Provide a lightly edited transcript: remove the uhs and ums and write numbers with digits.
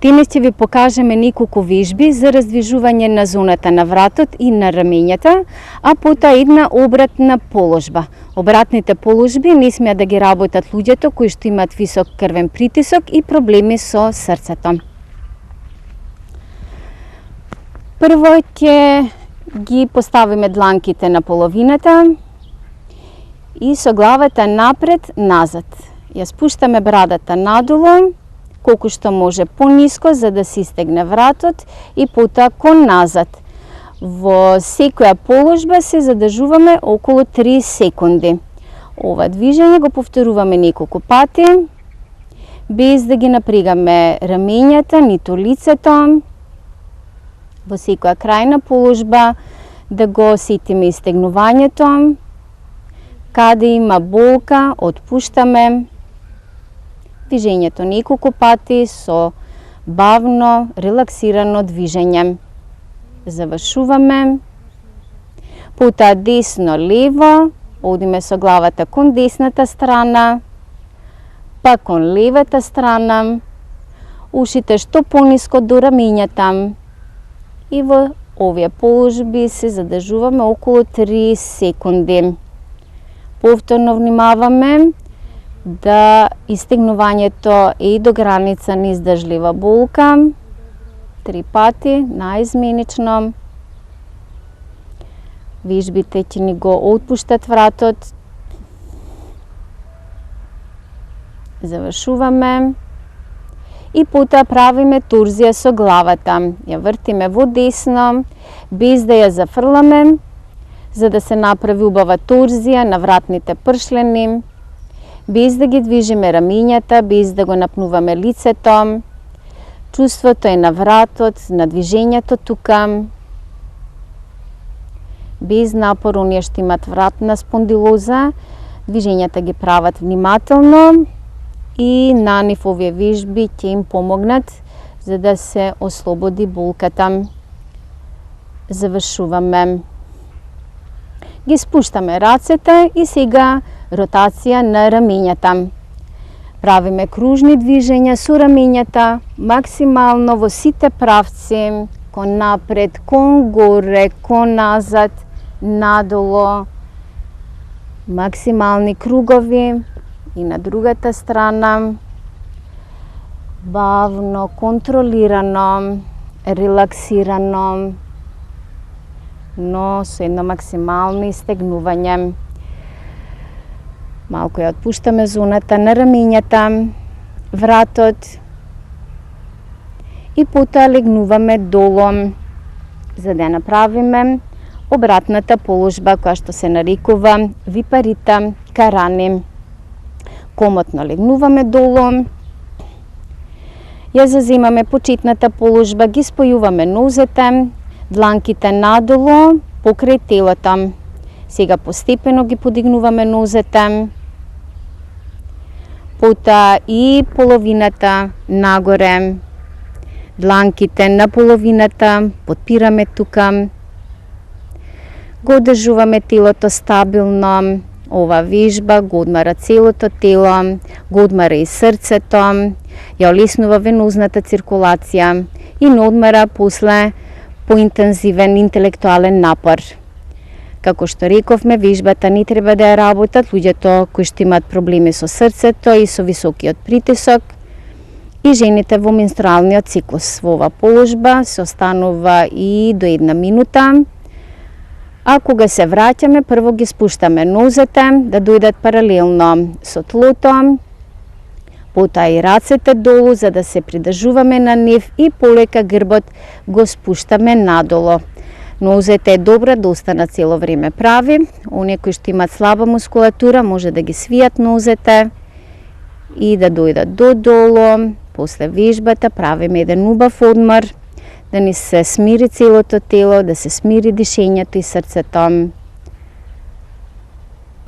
Денес ќе ви покажеме неколку вежби за раздвижување на зоната на вратот и на рамењата, а потоа една обратна положба. Обратните положби не смеат да ги работат луѓето кои што имаат висок крвен притисок и проблеми со срцето. Прво ќе ги поставиме дланките на половината и со главата напред-назад. Ја спуштаме брадата надолу, колку што може пониско, за да се истегне вратот и потоа кон назад. Во секоја положба се задржуваме околу 3 секунди. Ова движење го повторуваме неколку пати, без да ги напрегаме рамењата, ниту лицето. Во секоја крајна положба да го осетиме истегнувањето. Каде има болка, отпуштаме. Движењето неколку пати со бавно, релаксирано движење. Завршуваме. Потоа десно-лево, одиме со главата кон десната страна, па кон левата страна, ушите што пониско до рамењата. И во овие положби се задржуваме околу 3 секунди. Повторно внимаваме да истегнувањето е и до граница на издржлива болка. 3 пати, наизменично. Вежбите ќе ни го отпуштат вратот. Завршуваме. И потоа правиме торзија со главата. Ја вртиме во десно, без да ја зафрламе, за да се направи убава торзија на вратните пршлени, без да ги движиме рамењата, без да го напнуваме лицето. Чувството е на вратот, на движењето тука. Без напор, оние што имат вратна спондилоза, движењата ги прават внимателно и на нив овие вежби ќе им помогнат за да се ослободи болката. Завршуваме. Ги спуштаме рацете и сега ротација на рамењата. Правиме кружни движења со рамењата, максимално во сите правци, кон напред, кон горе, кон назад, надолу. Максимални кругови и на другата страна. Бавно, контролирано, релаксирано, но со едно максимално истегнување. Малку ја отпуштаме зоната на рамењата, вратот и потоа легнуваме долу, за да направиме обратната положба која што се нарекува випарита карани. Комотно легнуваме долу, ја заземаме почетната положба, ги спојуваме нозете, дланките надолу покрај телото. Сега постепено ги подигнуваме нозете, потоа и половината нагоре, дланките на половината, подпираме тука, го одржуваме телото стабилно. Ова вежба го одмара целото тело, го одмара и срцето, ја олеснува венозната циркулација и не одмара после поинтензивен интелектуален напор. Како што рековме, вежбата не треба да ја работат луѓето кои што имаат проблеми со срцето и со високиот притисок и жените во менструалниот циклус. Во ова положба се останува и до 1 минута. А кога се враќаме, прво ги спуштаме нозете да дојдат паралелно со тлото, потоа и рацете долу за да се придржуваме на нив и полека грбот го спуштаме надолу. Нозете е добро да останат цело време прави. Оние кои што имаат слаба мускулатура може да ги свијат нозете и да дојдат додолу. После вежбата правиме еден убав одмор, да ни се смири целото тело, да се смири дишењето и срцето.